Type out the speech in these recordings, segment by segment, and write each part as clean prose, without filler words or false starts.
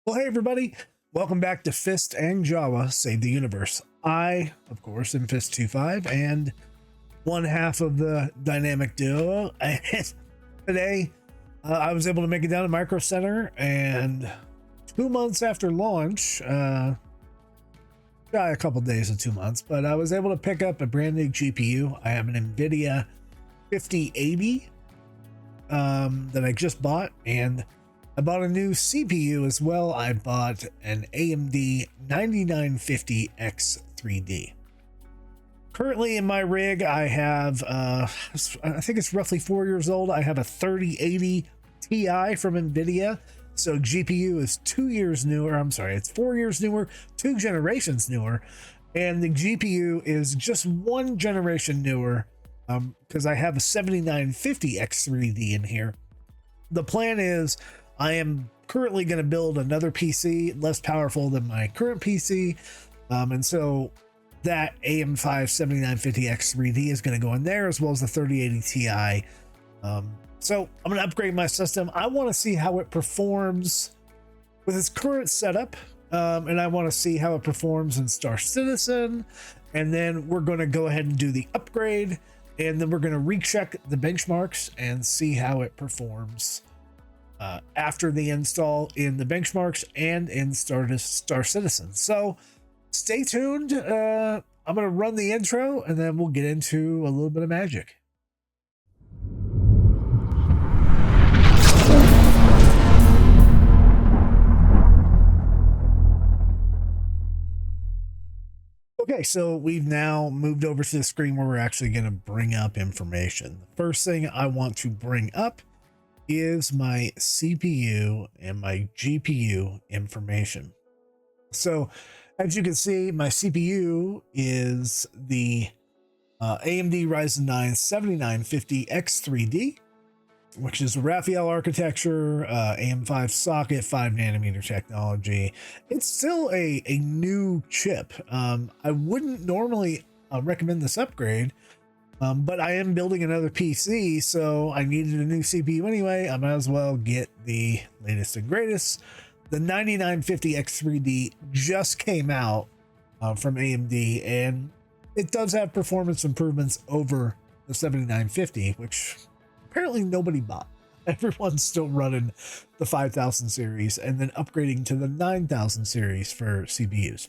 Well, hey everybody, welcome back to Fist and Jawa Save the Universe. I, of course, am Fist-25 and one half of the dynamic duo. And today, I was able to make it down to Micro Center, and 2 months after launch, a couple days of 2 months, but I was able to pick up a brand new GPU. I have an NVIDIA 5080 that I just bought, and I bought a new CPU as well. I bought an AMD 9950X3D. Currently in my rig, I have, I think it's roughly 4 years old. I have a 3080 Ti from NVIDIA. So GPU is 2 years newer. I'm sorry, it's 4 years newer, 2 generations newer. And the GPU is just 1 generation newer because I have a 7950X3D in here. The plan is I am currently going to build another PC less powerful than my current PC. And so that AM5 7950X3D is going to go in there, as well as the 3080 Ti. So I'm going to upgrade my system. I want to see how it performs with its current setup. And I want to see how it performs in Star Citizen. And then we're going to go ahead and do the upgrade. And then we're going to recheck the benchmarks and see how it performs after the install in the benchmarks and in Star Citizen. So stay tuned. I'm going to run the intro and then we'll get into a little bit of magic. Okay, so we've now moved over to the screen where we're actually going to bring up information. The first thing I want to bring up is my CPU and my GPU information. So as you can see, my CPU is the AMD Ryzen 9 7950X3D, which is a Raphael architecture, AM5 socket, 5 nanometer technology. It's still a new chip. I wouldn't normally recommend this upgrade, but I am building another PC, so I needed a new CPU anyway. I might as well get the latest and greatest. The 9950X3D just came out from AMD, and it does have performance improvements over the 7950, which apparently nobody bought. Everyone's still running the 5000 series and then upgrading to the 9000 series for CPUs.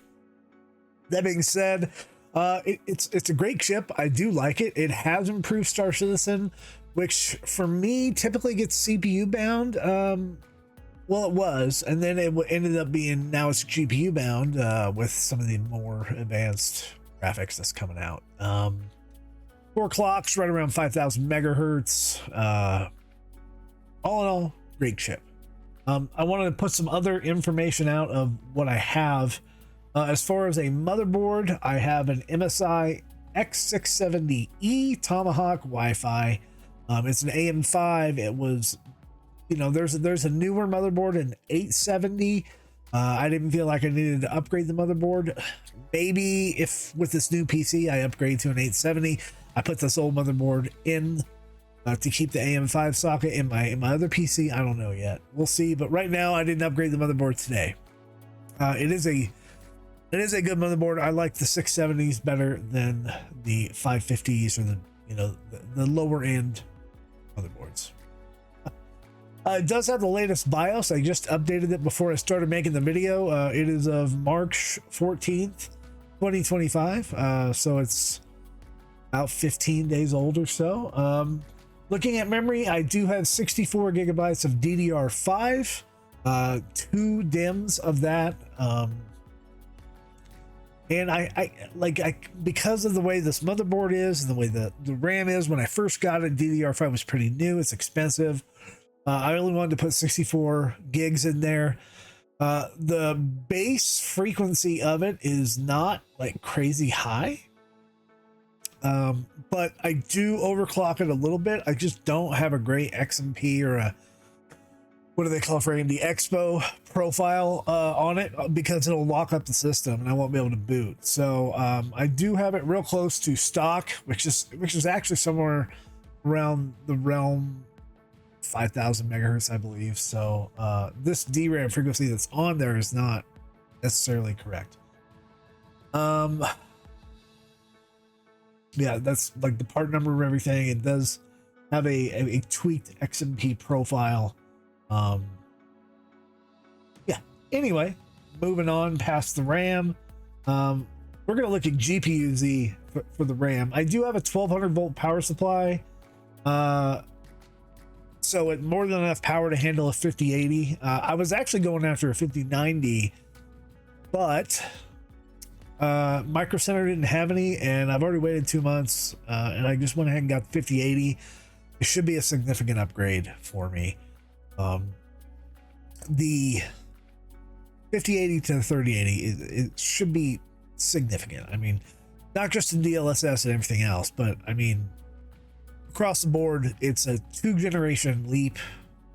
That being said, it's a great chip. I do like it. It has improved Star Citizen, which for me typically gets CPU bound. Well, it was, and then it ended up being, now it's GPU bound with some of the more advanced graphics that's coming out. 4 clocks right around 5000 megahertz. All in all, great chip. I wanted to put some other information out of what I have. As far as a motherboard, I have an MSI X670E Tomahawk Wi-Fi. It's an AM5. It was, you know, there's a newer motherboard, an 870. I didn't feel like I needed to upgrade the motherboard. Maybe if with this new PC I upgrade to an 870, I put this old motherboard in to keep the AM5 socket in my other PC. I don't know yet. We'll see. But right now, I didn't upgrade the motherboard today. It is a good motherboard. I like the 670s better than the 550s or the lower end motherboards. It does have the latest BIOS. I just updated it before I started making the video. It is of March 14th, 2025. So it's about 15 days old or so. Looking at memory, I do have 64 gigabytes of DDR5, 2 DIMMs of that. And I because of the way this motherboard is and the way the RAM is, when I first got it, DDR5 was pretty new. It's expensive. I only wanted to put 64 gigs in there. The base frequency of it is not like crazy high. But I do overclock it a little bit. I just don't have a great XMP or a, what do they call it for AMD, Expo profile on it, because it'll lock up the system and I won't be able to boot. So I do have it real close to stock, which is actually somewhere around the realm 5,000 megahertz, I believe. So this DRAM frequency that's on there is not necessarily correct. Yeah, that's like the part number of everything. It does have a tweaked XMP profile. Yeah, anyway, moving on past the RAM. We're gonna look at GPU-Z for the RAM. I do have a 1200 volt power supply, so it more than enough power to handle a 5080. I was actually going after a 5090, but Micro Center didn't have any, and I've already waited 2 months, and I just went ahead and got 5080. It should be a significant upgrade for me. The 5080 to the 3080, it should be significant. I mean, not just in DLSS and everything else, but I mean, across the board, it's a 2-generation leap,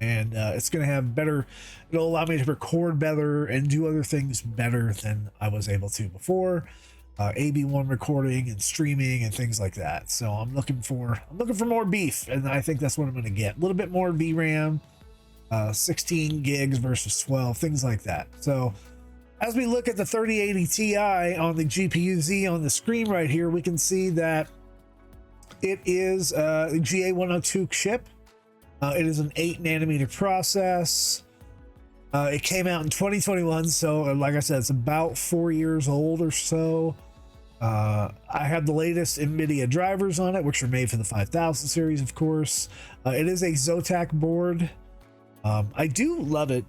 and it's going to have better, it'll allow me to record better and do other things better than I was able to before. AB1 recording and streaming and things like that. So I'm looking for more beef, and I think that's what I'm going to get. A little bit more VRAM, 16 gigs versus 12, things like that. So as we look at the 3080 Ti on the GPU-Z on the screen right here, we can see that it is a GA102 chip. It is an 8 nanometer process. It came out in 2021, so like I said, it's about 4 years old or so. I have the latest NVIDIA drivers on it, which are made for the 5000 series, of course. It is a Zotac board. I do love it.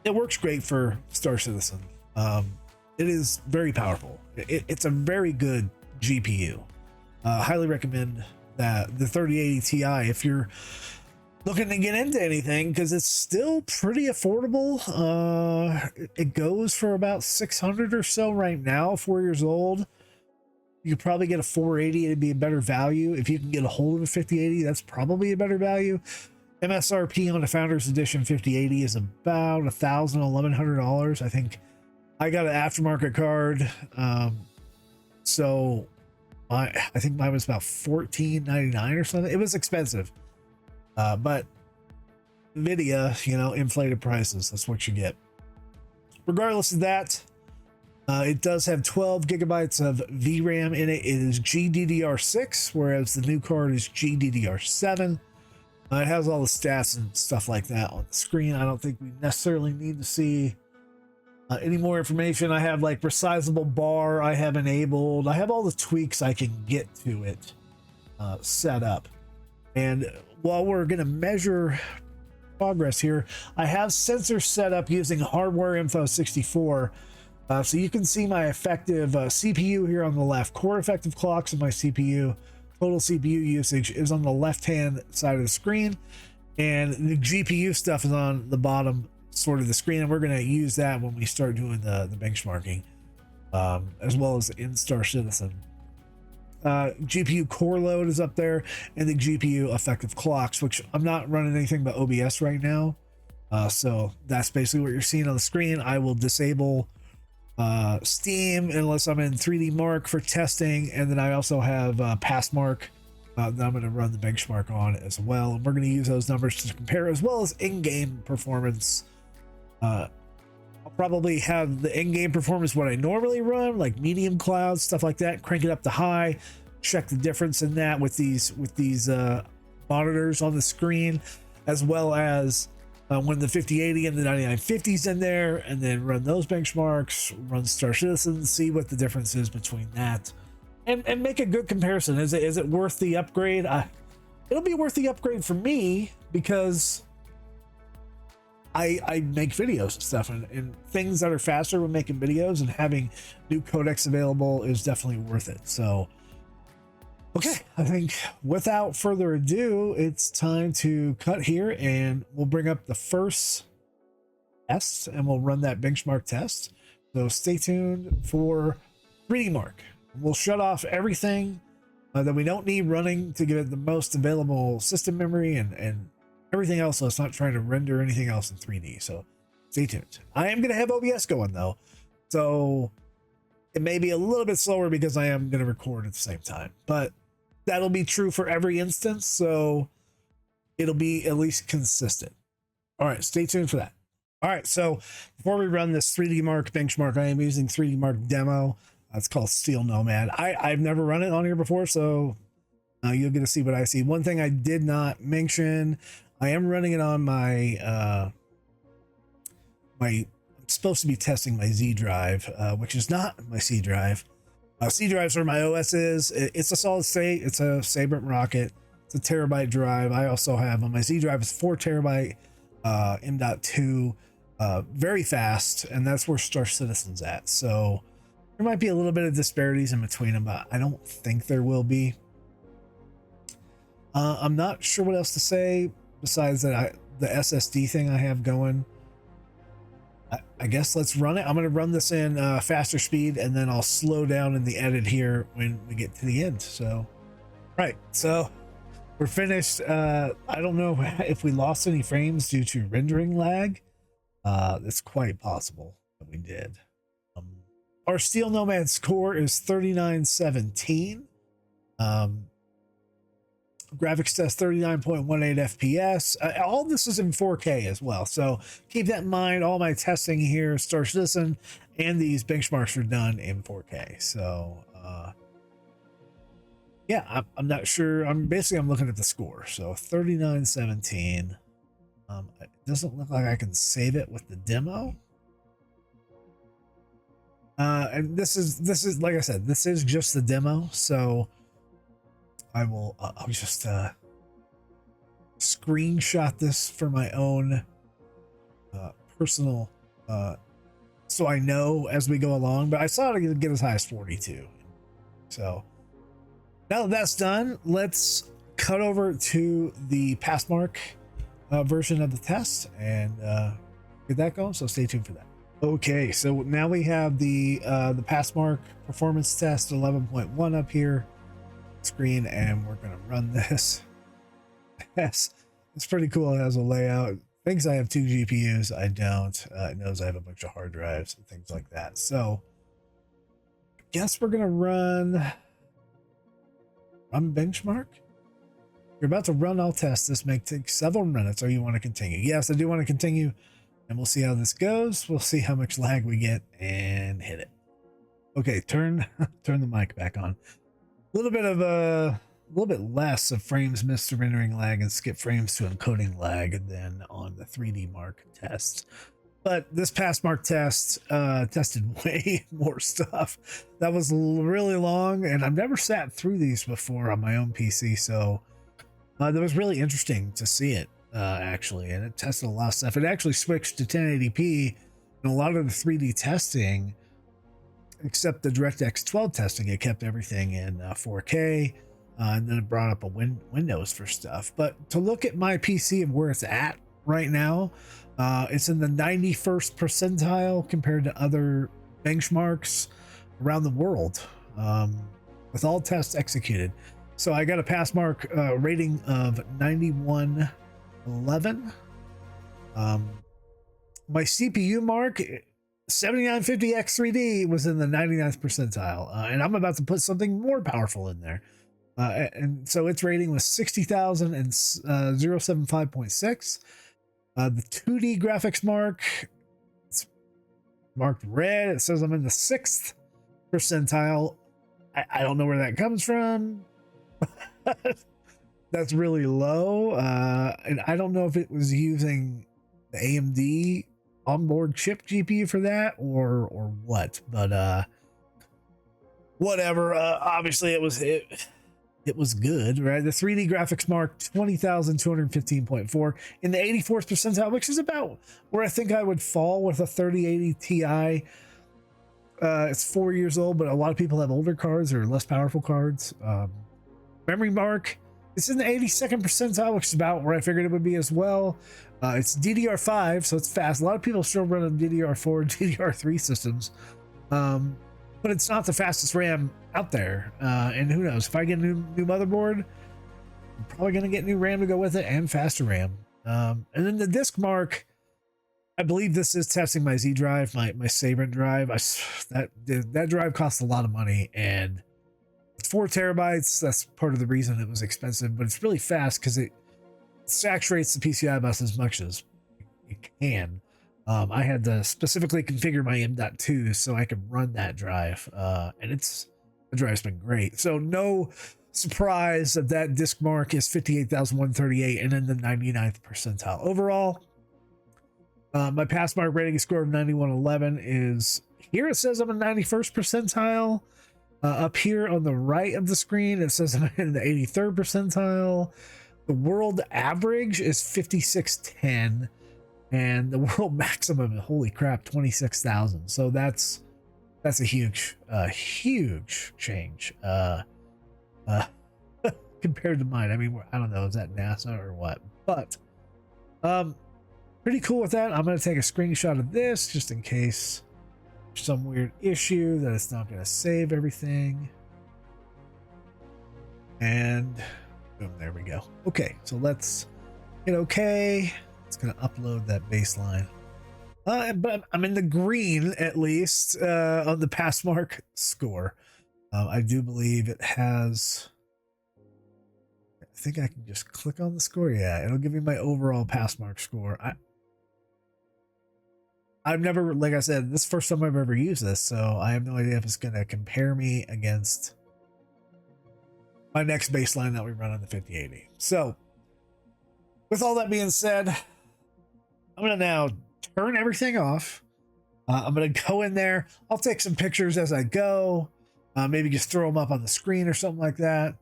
It works great for Star Citizen. It is very powerful. It's a very good GPU. Highly recommend that the 3080 Ti if you're looking to get into anything, because it's still pretty affordable. It goes for about 600 or so right now, 4 years old. You could probably get a 480, it'd be a better value. If you can get a hold of a 5080, that's probably a better value. MSRP on the Founders Edition 5080 is about $1,100. I think I got an aftermarket card, so I think mine was about $14.99 or something. It was expensive, but NVIDIA, you know, inflated prices. That's what you get. Regardless of that, it does have 12 gigabytes of VRAM in it. It is GDDR6, whereas the new card is GDDR7. It has all the stats and stuff like that on the screen. I don't think we necessarily need to see any more information. I have like resizable bar I have enabled. I have all the tweaks I can get to it set up. And while we're going to measure progress here, I have sensors set up using Hardware Info 64. So you can see my effective CPU here on the left. Core effective clocks in my CPU. Total CPU usage is on the left-hand side of the screen, and the GPU stuff is on the bottom sort of the screen, and we're going to use that when we start doing the benchmarking, as well as in Star Citizen. GPU core load is up there, and the GPU effective clocks, which I'm not running anything but OBS right now, so that's basically what you're seeing on the screen. I will disable Steam unless I'm in 3D Mark for testing, and then I also have Passmark that I'm going to run the benchmark on as well, and we're going to use those numbers to compare, as well as in-game performance. I'll probably have the in-game performance what I normally run, like medium cloud, stuff like that, crank it up to high, check the difference in that with these monitors on the screen, as well as when the 5080 and the 9950's in there, and then run those benchmarks, run Star Citizen, see what the difference is between that, and make a good comparison. Is it worth the upgrade? It'll be worth the upgrade for me, because I make videos and stuff, and things that are faster when making videos, and having new codecs available is definitely worth it. So okay, I think without further ado, it's time to cut here, and we'll bring up the first test and we'll run that benchmark test. So stay tuned for 3D Mark. We'll shut off everything that we don't need running to give it the most available system memory and everything else, so it's not trying to render anything else in 3D. So stay tuned. I am going to have OBS going though, so it may be a little bit slower because I am going to record at the same time, but that'll be true for every instance. So it'll be at least consistent. All right, stay tuned for that. All right, so before we run this 3D Mark benchmark, I am using 3D Mark demo. It's called Steel Nomad. I've never run it on here before, so you'll get to see what I see. One thing I did not mention, I am running it on my I'm supposed to be testing my Z drive, which is not my C drive. C drives where my OS is. It's a solid state. It's a Sabrent rocket. It's a terabyte drive. I also have on my Z drive, it's 4 terabyte M.2, very fast, and that's where Star Citizen's at. So there might be a little bit of disparities in between them, but I don't think there will be. I'm not sure what else to say besides that the SSD thing I have going. I guess let's run it. I'm going to run this in faster speed, and then I'll slow down in the edit here when we get to the end. So, right. So we're finished. I don't know if we lost any frames due to rendering lag. It's quite possible that we did. Our Steel Nomad score is 3917. Graphics test 39.18 FPS. All this is in 4K as well, so keep that in mind. All my testing here, Star Citizen, and these benchmarks are done in 4K. So yeah, I'm not sure. I'm looking at the score. So 3917. It doesn't look like I can save it with the demo. And this is like I said, this is just the demo, so I'll just screenshot this for my own personal so I know as we go along, but I saw it get as high as 42. So now that that's done, let's cut over to the Passmark version of the test and get that going, so stay tuned for that. Okay, so now we have the Passmark performance test 11.1 up here screen, and we're gonna run this. Yes, it's pretty cool. It has a layout. Thinks I have 2 GPUs. I don't. It knows I have a bunch of hard drives and things like that. So I guess we're gonna run benchmark. You're about to run all tests. This may take several minutes, or you want to continue? Yes, I do want to continue, and we'll see how this goes. We'll see how much lag we get and hit it. Okay, turn the mic back on. A little bit less of frames missed to rendering lag and skip frames to encoding lag than on the 3D Mark test. But this Passmark test tested way more stuff. That was really long, and I've never sat through these before on my own PC, so that was really interesting to see it actually, and it tested a lot of stuff. It actually switched to 1080p, and a lot of the 3D testing, except the DirectX 12 testing, it kept everything in 4K, and then it brought up a Windows for stuff. But to look at my PC and where it's at right now, it's in the 91st percentile compared to other benchmarks around the world, with all tests executed. So I got a Passmark rating of 9111. My CPU mark, 7950X3D, was in the 99th percentile, and I'm about to put something more powerful in there. And so its rating was 60,000 and 075.6. The 2D graphics mark, it's marked red. It says I'm in the 6th percentile. I don't know where that comes from. That's really low. And I don't know if it was using the AMD onboard chip GPU for that or what, but whatever. Obviously it was good, right? The 3D graphics mark 20,215.4 in the 84th percentile, which is about where I think I would fall with a 3080 Ti. It's 4 years old, but a lot of people have older cards or less powerful cards. Memory mark, it's in the 82nd percentile, which is about where I figured it would be as well. It's DDR5, so it's fast. A lot of people still run on DDR4, DDR3 systems, but it's not the fastest RAM out there. And who knows, if I get a new motherboard, I'm probably going to get new RAM to go with it and faster RAM. And then the disk mark, I believe this is testing my Z drive, my Sabrent drive. That drive costs a lot of money, and it's 4 terabytes. That's part of the reason it was expensive, but it's really fast because saturates the PCI bus as much as it can. I had to specifically configure my M.2 so I could run that drive, and the drive's been great. So no surprise that that disk mark is 58,138 and in the 99th percentile overall. My Passmark rating score of 9111 is here. It says I'm in 91st percentile. Up here on the right of the screen, it says I'm in the 83rd percentile. The world average is 5610, and the world maximum, holy crap, 26,000. So that's a huge change compared to mine. I mean, I don't know, is that NASA or what? But pretty cool with that. I'm going to take a screenshot of this just in case there's some weird issue that it's not going to save everything. And boom, there we go. Okay, so let's hit okay. It's going to upload that baseline. But I'm in the green, at least, on the Passmark score. I do believe it has... I think I can just click on the score. Yeah, it'll give me my overall Passmark score. I've never, like I said, this is the first time I've ever used this, so I have no idea if it's going to compare me against my next baseline that we run on the 5080. So, with all that being said, I'm going to now turn everything off. I'm going to go in there. I'll take some pictures as I go. Maybe just throw them up on the screen or something like that.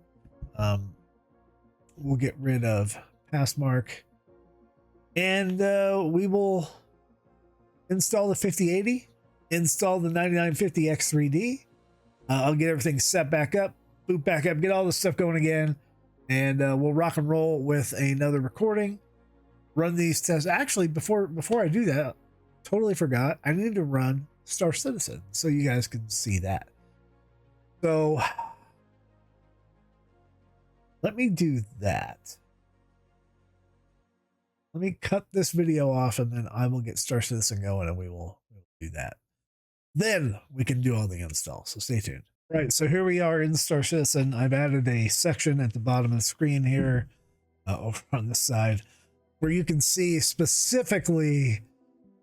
We'll get rid of Passmark. And we will install the 5080, install the 9950X3D. I'll get everything set back up, boot back up, get all this stuff going again, and we'll rock and roll with another recording. Run these tests. Actually, before I do that, totally forgot. I need to run Star Citizen so you guys can see that. So let me do that. Let me cut this video off and then I will get Star Citizen going and we will do that. Then we can do all the installs. So stay tuned. Right, so here we are in Star Citizen. I've added a section at the bottom of the screen here over on this side where you can see specifically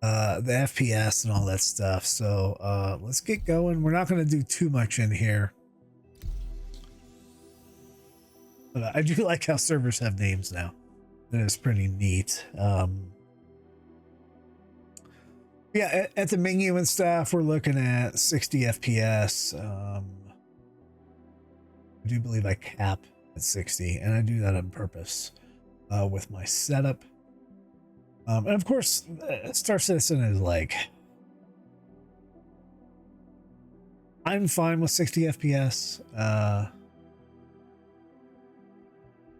the FPS and all that stuff. So let's get going. We're not going to do too much in here. But I do like how servers have names now. That is pretty neat. Yeah, at the menu and stuff, we're looking at 60 FPS. I do believe I cap at 60, and I do that on purpose with my setup. And of course, Star Citizen is like, I'm fine with 60 FPS,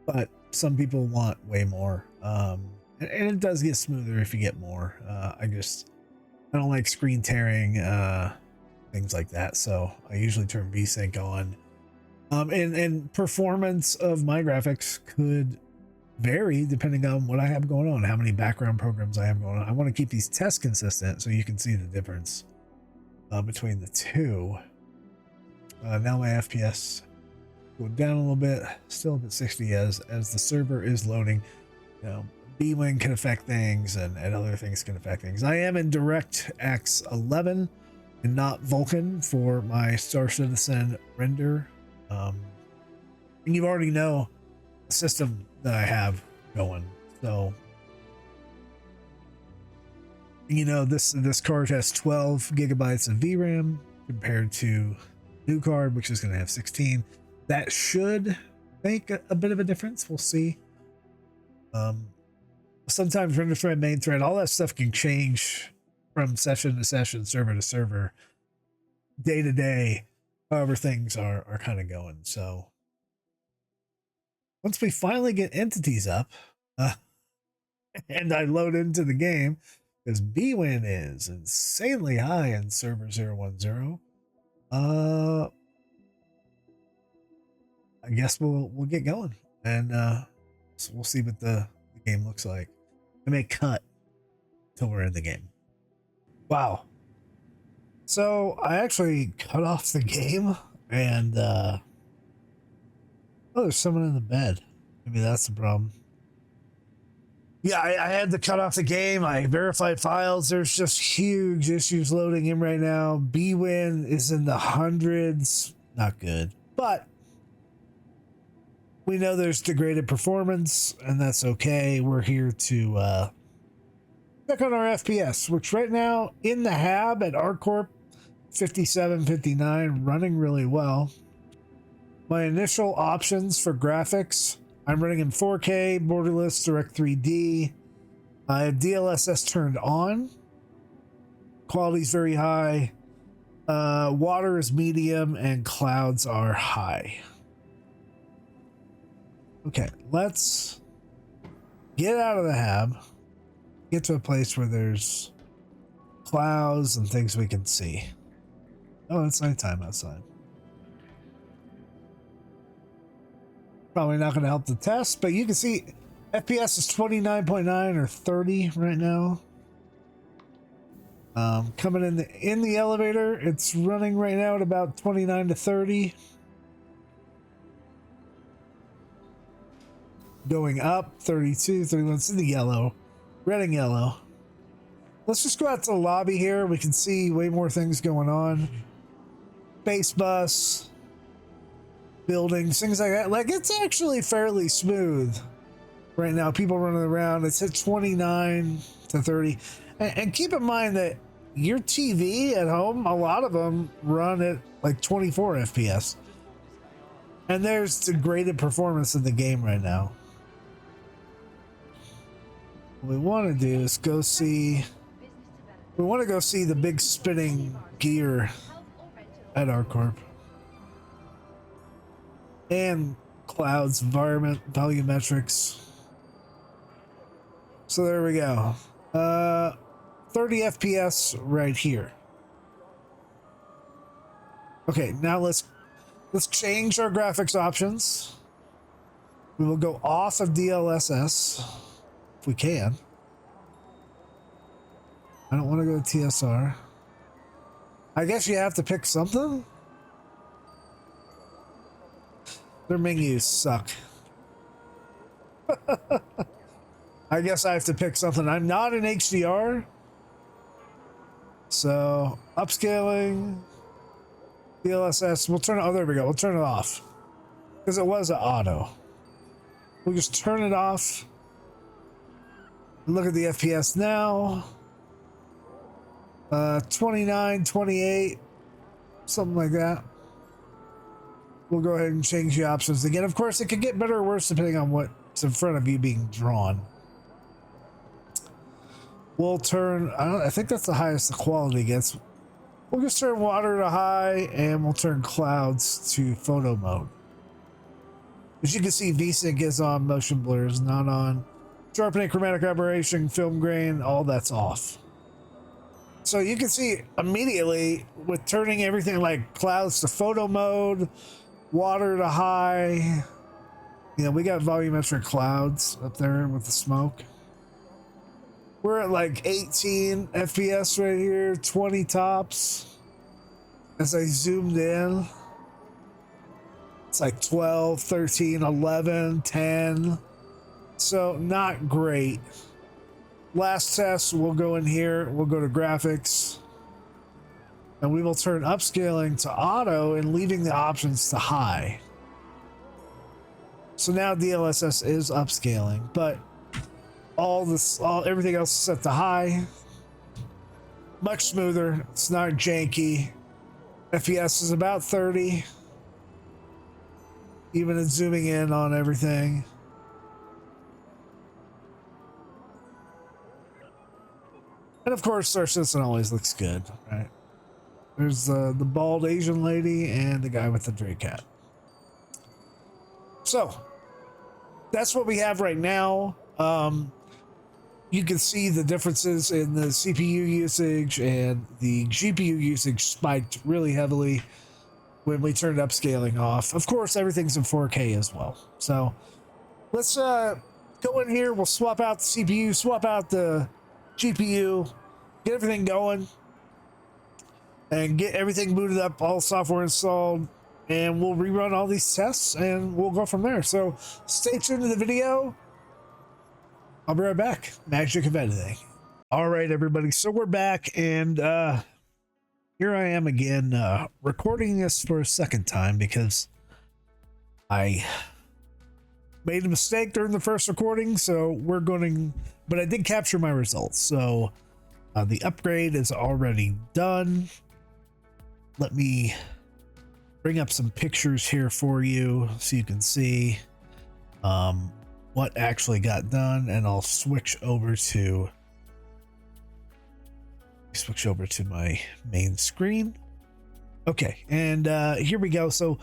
but some people want way more. And it does get smoother if you get more. I don't like screen tearing, things like that. So I usually turn VSync on. And performance of my graphics could vary depending on what I have going on, how many background programs I have going on. I want to keep these tests consistent so you can see the difference between the two. Now my FPS go down a little bit, still up at 60 as the server is loading. You know, B-Wing can affect things and other things can affect things. I am in DirectX 11 and not Vulkan for my Star Citizen render. And you already know the system that I have going. So, you know, this card has 12 gigabytes of VRAM compared to new card, which is going to have 16. That should make a bit of a difference. We'll see. Sometimes render thread, main thread, all that stuff can change from session to session, server to server, day to day, however things are kind of going. So once we finally get entities up and I load into the game, because BWin is insanely high in server 010, I guess we'll get going, and so we'll see what the game looks like. I may cut till we're in the game. Wow. So I actually cut off the game, and oh, there's someone in the bed. Maybe that's the problem. Yeah, I had to cut off the game. I verified files. There's just huge issues loading in right now. BWin is in the hundreds. Not good. But we know there's degraded performance, and that's okay. We're here to check on our FPS, which right now in the hab at ArcCorp, 57, 59, running really well. My initial options for graphics, I'm running in 4K, borderless, direct 3D. I have DLSS turned on. Quality's very high. Water is medium and clouds are high. Okay, let's get out of the hab. Get to a place where there's clouds and things we can see. Oh, it's nighttime outside. Probably not going to help the test, but you can see FPS is 29.9 or 30 right now. Coming in the elevator, it's running right now at about 29 to 30. Going up 32, 31. It's in the yellow, red and yellow. Let's just go out to the lobby here. We can see way more things going on. Base bus, buildings, things like that. Like, it's actually fairly smooth right now. People running around. It's at 29 to 30. And keep in mind that your TV at home, a lot of them run at like 24 FPS. And there's degraded performance in the game right now. What we want to do is go see... We want to go see the big spinning gear at ArcCorp. And clouds, environment, volumetrics. So there we go. 30 FPS right here. Okay, now let's change our graphics options. We will go off of DLSS if we can. I don't want to go to TSR. I guess you have to pick something. Their menus suck. I guess I have to pick something. I'm not in HDR. So, upscaling, DLSS, we'll turn it, oh, there we go. We'll turn it off. Because it was an auto. We'll just turn it off. Look at the FPS now. 29, 28, something like that. We'll go ahead and change the options again. Of course, it could get better or worse depending on what's in front of you being drawn. We'll turn, I think that's the highest the quality gets. We'll just turn water to high and we'll turn clouds to photo mode. As you can see, VSync is on, motion blur is not on. Sharpening, chromatic aberration, film grain, all that's off. So you can see immediately with turning everything like clouds to photo mode, water to high. You know, we got volumetric clouds up there with the smoke. We're at like 18 FPS right here, 20 tops. As I zoomed in, it's like 12, 13, 11, 10. So not great. Last test, we'll go in here, we'll go to graphics, and we will turn upscaling to auto and leaving the options to high. So now DLSS is upscaling, but everything else is set to high. Much smoother, it's not janky. FPS is about 30. Even in zooming in on everything. And of course, our system always looks good, right? There's the bald Asian lady and the guy with the Greycat. So, that's what we have right now. You can see the differences in the CPU usage and the GPU usage spiked really heavily when we turned upscaling off. Of course, everything's in 4K as well. So, let's go in here. We'll swap out the CPU, swap out the GPU, get everything going, and get everything booted up, all software installed, and we'll rerun all these tests, and we'll go from there. So stay tuned to the video. I'll be right back. Magic of editing. All right, everybody. So we're back, and here I am again, recording this for a second time because I made a mistake during the first recording. So we're going, but I did capture my results. So the upgrade is already done. Let me bring up some pictures here for you so you can see what actually got done, and I'll switch over to my main screen. Okay, and here we go. So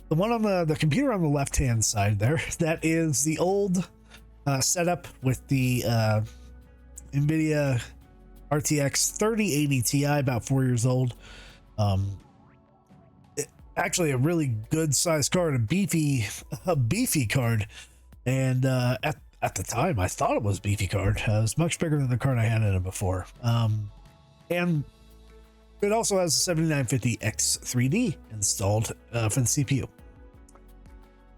the one on the computer on the left hand side there, that is the old setup with the NVIDIA RTX 3080 Ti, about 4 years old. Actually a really good sized card, a beefy card, and at the time I thought it was beefy card. It was much bigger than the card I had in it before. And it also has a 7950X3D installed for the CPU.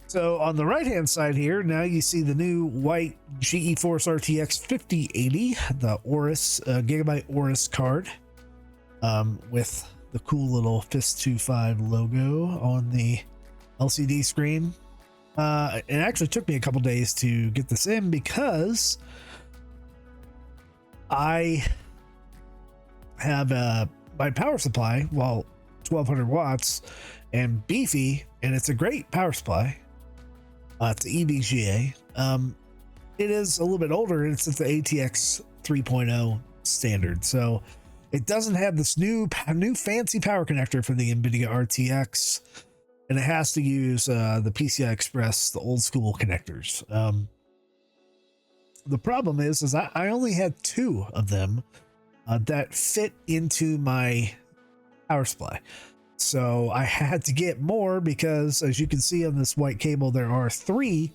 So on the right hand side here, now you see the new white GeForce RTX 5080, the Aorus Gigabyte Aorus card, with the cool little Fist-25 logo on the LCD screen. It actually took me a couple days to get this in because I have my power supply, well, 1200 watts and beefy, and it's a great power supply. It's EVGA. It is a little bit older, and it's at the ATX 3.0 standard, so it doesn't have this new fancy power connector for the NVIDIA RTX, and it has to use the PCI Express, the old school connectors. The problem is I only had 2 of them that fit into my power supply. So I had to get more because, as you can see on this white cable, there are 3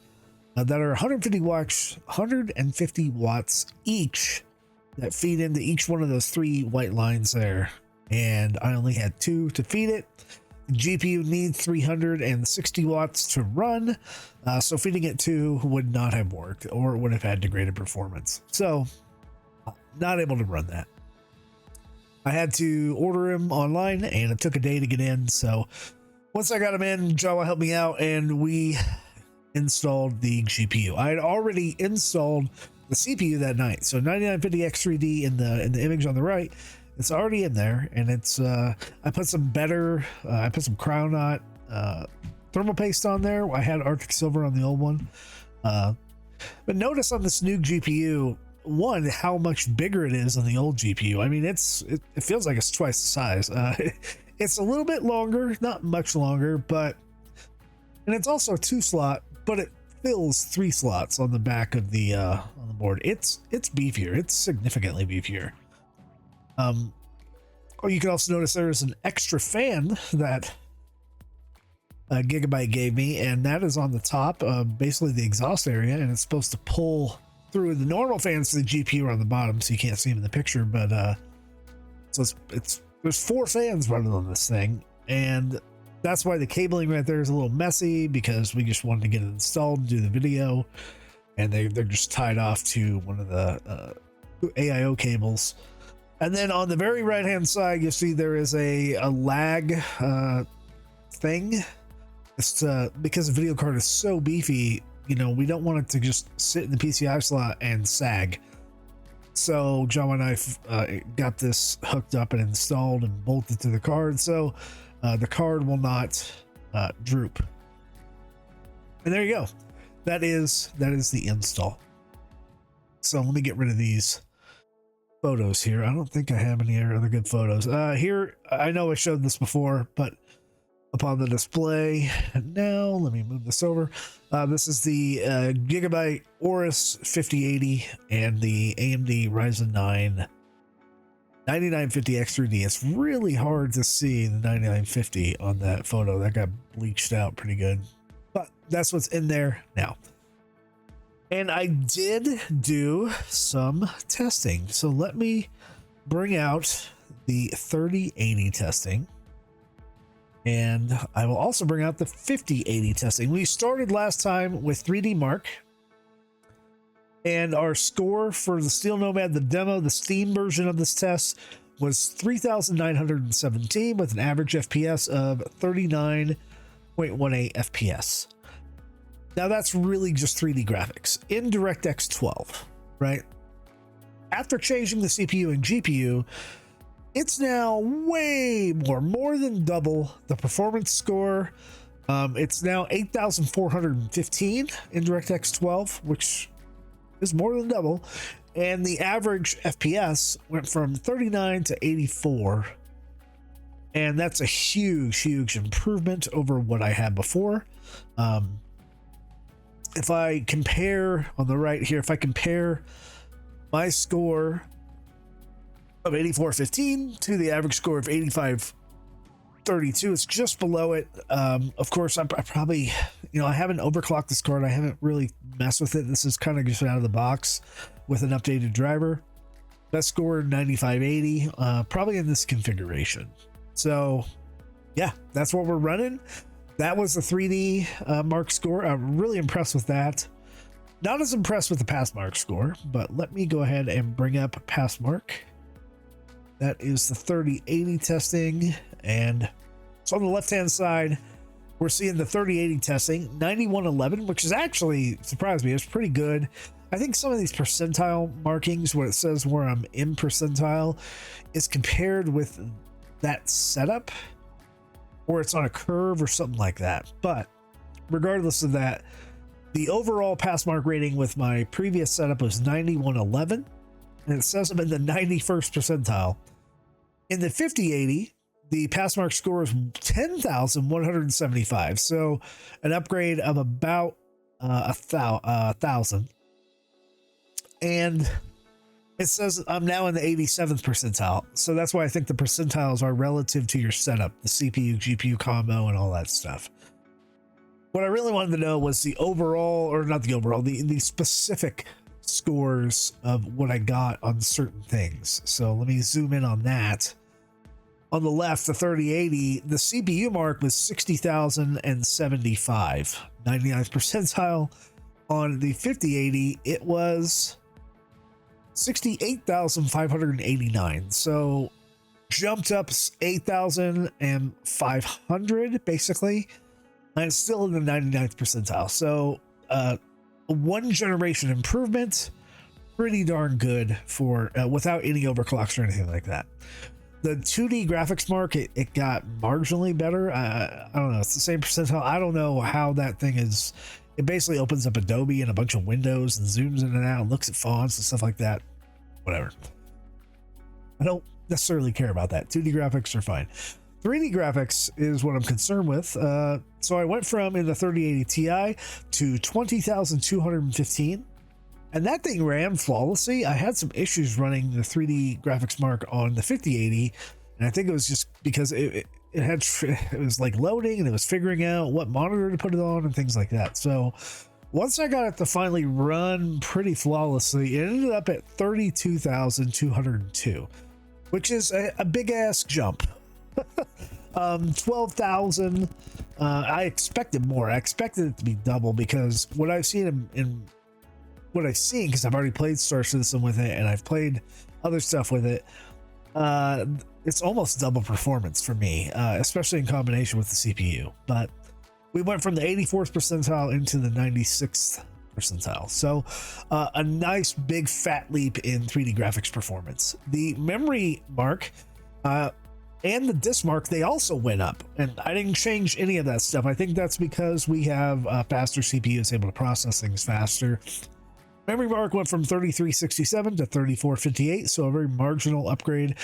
that are 150 watts each that feed into each one of those 3 white lines there. And I only had 2 to feed it. The GPU needs 360 watts to run. So feeding it 2 would not have worked, or it would have had degraded performance. So not able to run that. I had to order him online, and it took a day to get in. So once I got him in, Jawa helped me out, and we installed the GPU. I had already installed the CPU that night. So 9950X3D in the image on the right, it's already in there, and it's I put some Crown Knot thermal paste on there. I had Arctic Silver on the old one, but notice on this new GPU, one, how much bigger it is than the old GPU. I mean, it feels like it's twice the size. It's a little bit longer, not much longer, and it's also a 2-slot, but it fills 3 slots on the back of the on the board. It's beefier. It's significantly beefier. You can also notice there's an extra fan that Gigabyte gave me, and that is on the top, basically the exhaust area, and it's supposed to pull through. The normal fans to the GPU are on the bottom, so you can't see them in the picture, but so there's 4 fans running on this thing, and that's why the cabling right there is a little messy, because we just wanted to get it installed and do the video, and they're just tied off to one of the AIO cables. And then on the very right hand side, you see there is a lag thing. It's because the video card is so beefy, we don't want it to just sit in the PCI slot and sag. So John and I got this hooked up and installed and bolted to the card, so the card will not droop. And there you go. That is the install. So let me get rid of these photos here. I don't think I have any other good photos. Here, I know I showed this before, but upon the display now, let me move this over. This is the Gigabyte Aorus 5080 and the AMD Ryzen 9 9950X3D. It's really hard to see the 9950 on that photo. That got bleached out pretty good, but that's what's in there now. And I did do some testing. So let me bring out the 3080 testing. And I will also bring out the 5080 testing. We started last time with 3D Mark. And our score for the Steel Nomad, the demo, the Steam version of this test, was 3,917 with an average FPS of 39.18 FPS. Now that's really just 3D graphics in DirectX 12, right? After changing the CPU and GPU, it's now way more than double the performance score. It's now 8,415 in DirectX 12, which is more than double. And the average FPS went from 39 to 84. And that's a huge improvement over what I had before. If I compare on the right here, if I compare my score of 8415 to the average score of 8532, it's just below it. Of course, I probably, I haven't overclocked this card. I haven't really messed with it. This is kind of just out of the box with an updated driver. Best score 9580, probably in this configuration. So yeah, that's what we're running. That was the 3D Mark score. I'm really impressed with that. Not as impressed with the Passmark score, but let me go ahead and bring up Passmark. That is the 3080 testing. And so on the left-hand side, we're seeing the 3080 testing, 9111, which is actually surprised me. It's pretty good. I think some of these percentile markings, where it says where I'm in percentile, is compared with that setup, or it's on a curve or something like that. But regardless of that, the overall Passmark rating with my previous setup was 9111, and it says I'm in the 91st percentile. In the 5080, the Passmark score is 10,175, so an upgrade of about 1,000. And it says I'm now in the 87th percentile, so that's why I think the percentiles are relative to your setup, the CPU, GPU combo, and all that stuff. What I really wanted to know was the overall, or not the overall, the specific scores of what I got on certain things. So let me zoom in on that. On the left, the 3080, the CPU mark was 60,075, 99th percentile. On the 5080, it was 68,589. So jumped up 8,500 basically, and still in the 99th percentile. So one generation improvement, pretty darn good for without any overclocks or anything like that. The 2D graphics mark, it got marginally better. I don't know, it's the same percentile. I don't know how that thing is. It basically opens up Adobe and a bunch of windows and zooms in and out and looks at fonts and stuff like that. Whatever. I don't necessarily care about that. 2D graphics are fine. 3D graphics is what I'm concerned with. So I went from in the 3080 Ti to 20,215. And that thing ran flawlessly. I had some issues running the 3D graphics mark on the 5080, and I think it was just because it was like loading and it was figuring out what monitor to put it on and things like that. So once I got it to finally run pretty flawlessly, it ended up at 32,202, which is a big ass jump. 12,000. I expected more. I expected it to be double, because what I've seen because I've already played Star Citizen with it and I've played other stuff with it, it's almost double performance for me, especially in combination with the CPU. But we went from the 84th percentile into the 96th percentile, so a nice big fat leap in 3D graphics performance. The memory mark and the disk mark, they also went up, and I didn't change any of that stuff. I think that's because we have faster CPUs able to process things faster. Memory mark went from 3367 to 3458, so a very marginal upgrade.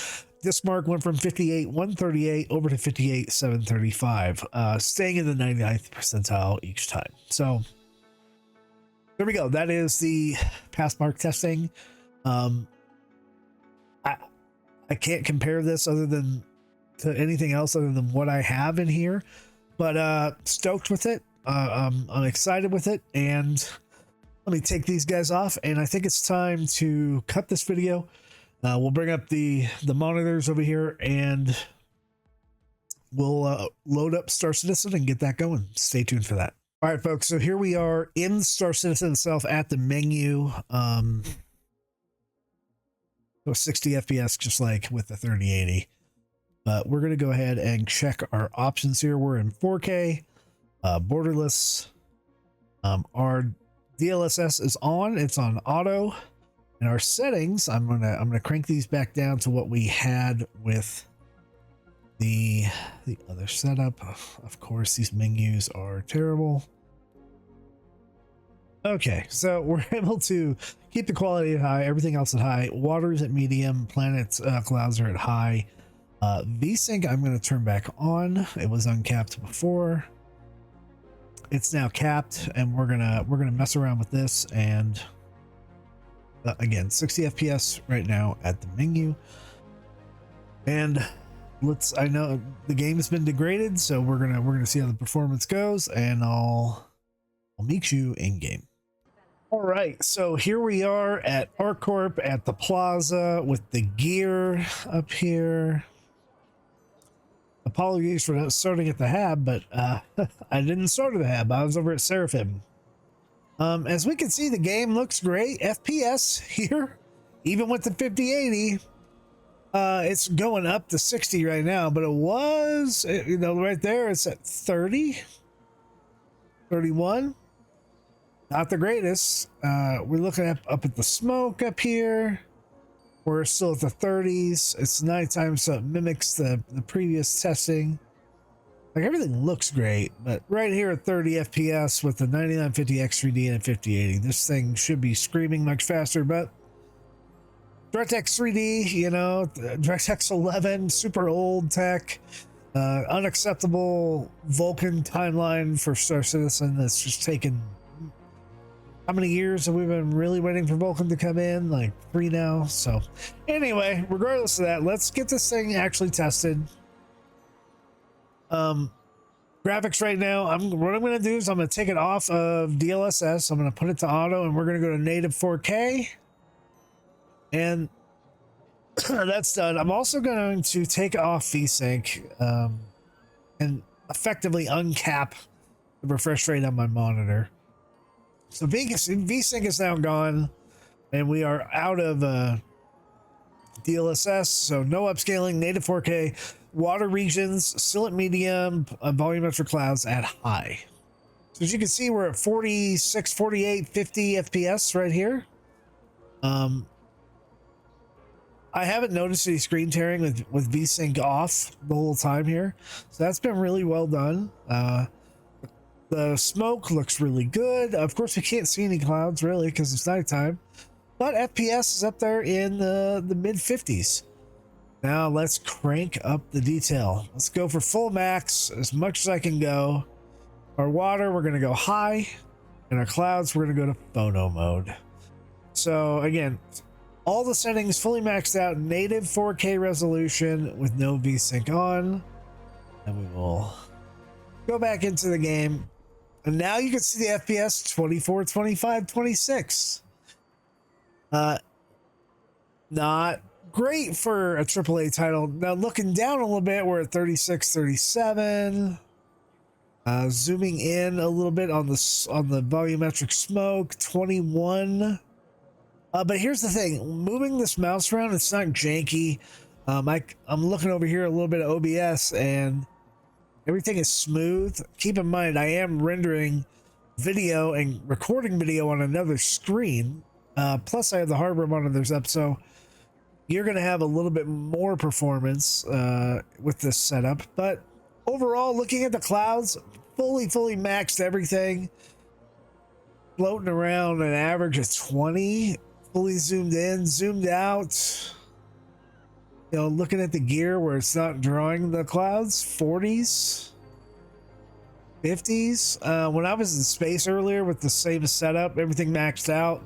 Disk mark went from 58138 over to 58735, staying in the 99th percentile each time. So there we go. That is the Passmark testing. I can't compare this other than to anything else other than what I have in here, but stoked with it. I'm excited with it, and let me take these guys off, and I think it's time to cut this video. We'll bring up the monitors over here, and we'll load up Star Citizen and get that going. Stay tuned for that. All right, folks. So here we are in Star Citizen itself at the menu. So 60 FPS, just like with the 3080. But we're going to go ahead and check our options here. We're in 4K, borderless. Our DLSS is on. It's on auto. And our settings, I'm gonna crank these back down to what we had with the other setup. Of course, these menus are terrible. Okay, so we're able to keep the quality at high, everything else at high. Water is at medium, planets, clouds are at high. VSync I'm going to turn back on. It was uncapped before. It's now capped, and we're gonna mess around with this. And again, 60 FPS right now at the menu. And I know the game has been degraded, so we're gonna see how the performance goes, and I'll meet you in game. All right, so here we are at ArcCorp at the plaza with the gear up here. Apologies for not starting at the hab, but I didn't start at the hab. I was over at Seraphim. As we can see, the game looks great. FPS here, even with the 5080, it's going up to 60 right now, but it was, you know, right there, it's at 30, 31. Not the greatest. We're looking up at the smoke up here. We're still at the 30s. It's nighttime, so it mimics the previous testing. Like, everything looks great, but right here at 30 FPS with the 9950 X3D and a 5080, this thing should be screaming much faster. But DirectX 3D, you know, DirectX 11, super old tech, unacceptable Vulkan timeline for Star Citizen. That's just taken. How many years have we been really waiting for Vulkan to come in? Like 3 now. So anyway, regardless of that, let's get this thing actually tested. Graphics right now, what I'm going to do is I'm going to take it off of DLSS. I'm going to put it to auto, and we're going to go to native 4K. And that's done. I'm also going to take off VSync and effectively uncap the refresh rate on my monitor. So VSync is now gone, and we are out of DLSS, so no upscaling, native 4K, water regions still at medium, volumetric clouds at high. So as you can see, we're at 46, 48, 50 FPS right here. I haven't noticed any screen tearing with VSync off the whole time here, so that's been really well done. The smoke looks really good. Of course, we can't see any clouds really because it's nighttime, but FPS is up there in the mid 50s. Now let's crank up the detail. Let's go for full max as much as I can go. Our water, we're going to go high, and our clouds, we're going to go to phono mode. So again, all the settings fully maxed out, native 4K resolution with no VSync on, and we will go back into the game. And now you can see the FPS 24, 25, 26. Not great for a AAA title. Now looking down a little bit, we're at 36, 37. Zooming in a little bit on the volumetric smoke, 21. But here's the thing, moving this mouse around, it's not janky. I'm looking over here a little bit of OBS, and everything is smooth. Keep in mind, I am rendering video and recording video on another screen. Plus, I have the hardware monitors up, so you're going to have a little bit more performance with this setup. But overall, looking at the clouds, fully maxed everything. Floating around an average of 20. Fully zoomed in, zoomed out. You know, looking at the gear where it's not drawing the clouds, 40s, 50s. When I was in space earlier with the same setup, everything maxed out.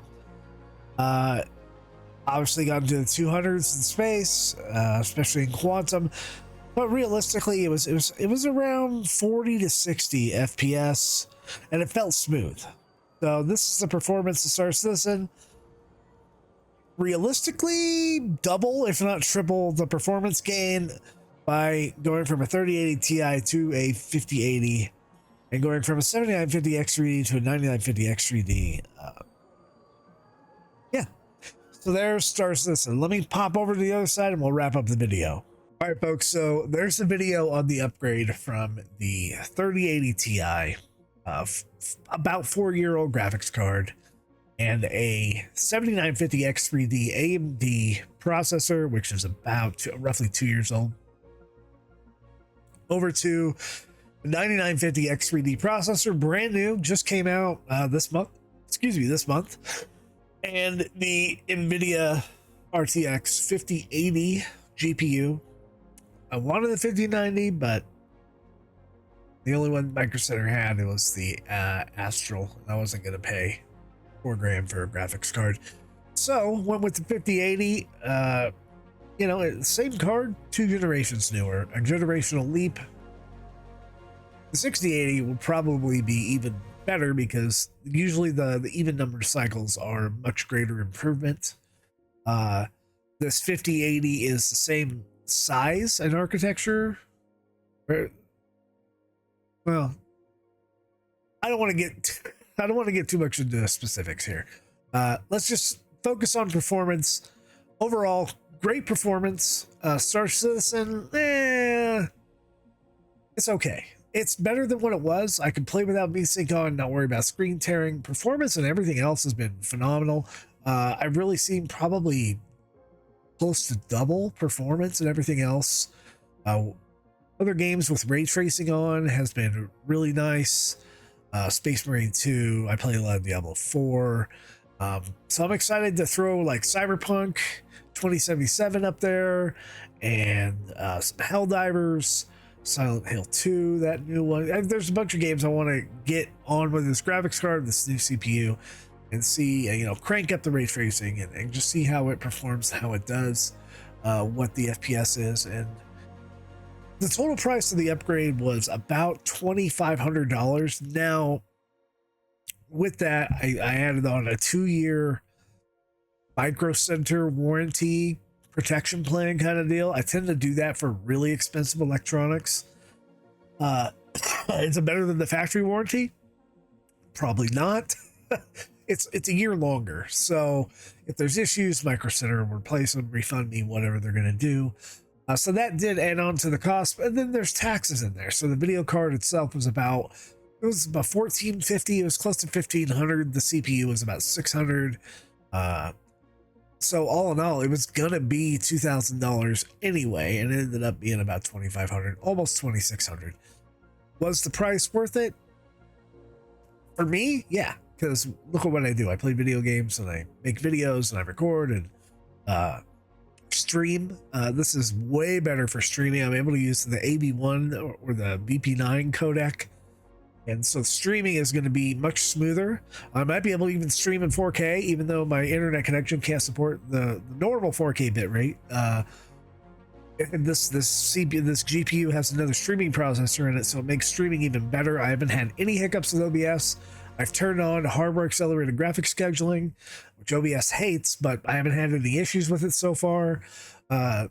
Obviously got into the 200s in space, especially in quantum. But realistically, it was around 40 to 60 FPS, and it felt smooth. So this is the performance of Star Citizen. Realistically, double, if not triple, the performance gain by going from a 3080 Ti to a 5080. and going from a 7950 X3D to a 9950 X3D. Yeah, so there's Star Citizen. Let me pop over to the other side and we'll wrap up the video. All right, folks, so there's the video on the upgrade from the 3080 Ti, about 4-year-old graphics card, and a 7950 X3D AMD processor, which is about roughly 2 years old, over to the 9950 X3D processor, brand new, just came out this month, and the NVIDIA RTX 5080 GPU. I wanted the 5090, but the only one Micro Center had, it was the Astral. I wasn't going to pay $4,000 for a graphics card, so went with the 5080. You know, same card, 2 generations newer, a generational leap. The 6080 will probably be even better because usually the even numbered cycles are much greater improvement. This 5080 is the same size and architecture. Well, I don't want to get too much into specifics here. Let's just focus on performance. Overall, great performance. Star Citizen, it's okay. It's better than what it was. I can play without VSync on, not worry about screen tearing. Performance and everything else has been phenomenal. I've really seen probably close to double performance and everything else. Other games with ray tracing on has been really nice. Space Marine 2, I play a lot of Diablo 4. So I'm excited to throw like Cyberpunk 2077 up there, and some Helldivers, Silent Hill 2, that new one. There's a bunch of games I want to get on with this graphics card, this new CPU, and see, you know, crank up the ray tracing and just see how it performs, how it does, what the FPS is. And the total price of the upgrade was about $2,500. Now, with that, I added on a 2-year Micro Center warranty protection plan kind of deal. I tend to do that for really expensive electronics. Is it better than the factory warranty? Probably not. It's a year longer. So if there's issues, Micro Center will replace them, refund me, whatever they're going to do. So that did add on to the cost, and then there's taxes in there. So the video card itself was about $1,450. It was close to $1,500. The CPU was about $600. So all in all, it was gonna be $2,000 anyway, and it ended up being about $2,500, almost $2,600. Was the price worth it? For me, yeah, because look at what I do. I play video games and I make videos and I record and stream. This is way better for streaming. I'm able to use the AB1 or the VP9 codec, and so streaming is going to be much smoother. I might be able to even stream in 4K, even though my internet connection can't support the normal 4K bitrate. And this GPU has another streaming processor in it, so it makes streaming even better. I haven't had any hiccups with OBS. I've turned on hardware accelerated graphic scheduling, which OBS hates, but I haven't had any issues with it so far. The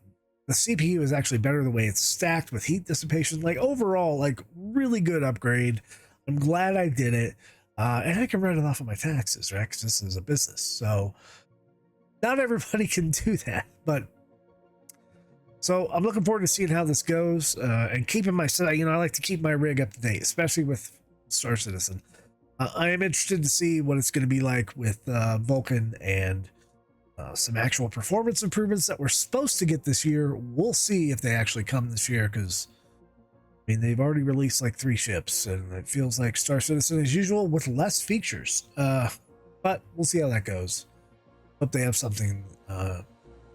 CPU is actually better the way it's stacked with heat dissipation. Like overall, like really good upgrade. I'm glad I did it. And I can write it off of my taxes, right? Because this is a business. So not everybody can do that, but so I'm looking forward to seeing how this goes, and keeping my, you know, I like to keep my rig up to date, especially with Star Citizen. I am interested to see what it's going to be like with Vulkan and some actual performance improvements that we're supposed to get this year. We'll see if they actually come this year, because I mean, they've already released like 3 ships, and it feels like Star Citizen as usual with less features. But we'll see how that goes. Hope they have something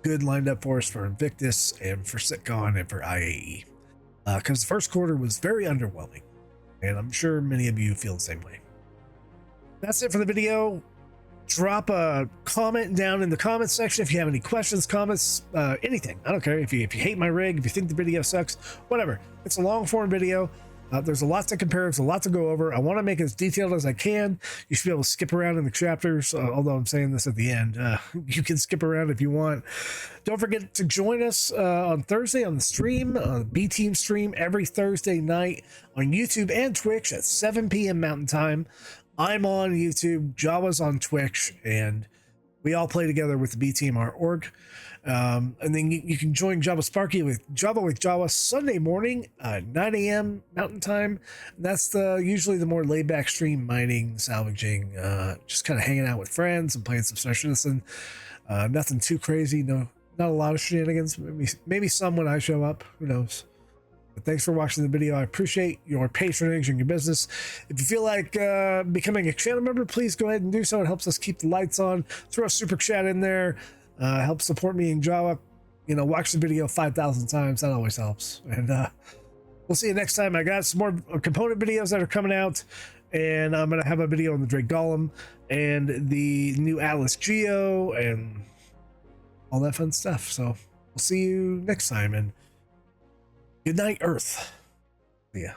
good lined up for us for Invictus and for Sitcon and for IAE, because the first quarter was very underwhelming, and I'm sure many of you feel the same way. That's it for the video. Drop a comment down in the comments section if you have any questions, comments, anything. I don't care if you hate my rig, if you think the video sucks, whatever. It's a long form video. There's a lot to compare. There's a lot to go over. I want to make it as detailed as I can. You should be able to skip around in the chapters, although I'm saying this at the end. You can skip around if you want. Don't forget to join us on Thursday on the stream, on the B-Team stream, every Thursday night on YouTube and Twitch at 7 p.m. Mountain Time. I'm on YouTube, Jawa's on Twitch, and we all play together with the B-Team, our org. And then you can join JawaSparky with Jawa Sunday morning, 9 a.m. Mountain Time. And that's usually the more laid back stream, mining, salvaging, just kind of hanging out with friends and playing some Star Citizen. Nothing too crazy. No, not a lot of shenanigans. Maybe some when I show up. Who knows? But thanks for watching the video. I appreciate your patronage and your business. If you feel like becoming a channel member, please go ahead and do so. It helps us keep the lights on. Throw a super chat in there. Help support me in Jawa. You know, watch the video 5,000 times. That always helps. And we'll see you next time. I got some more component videos that are coming out, and I'm gonna have a video on the Drake Golem and the new Atlas Geo and all that fun stuff. So we'll see you next time, and good night, Earth. Yeah.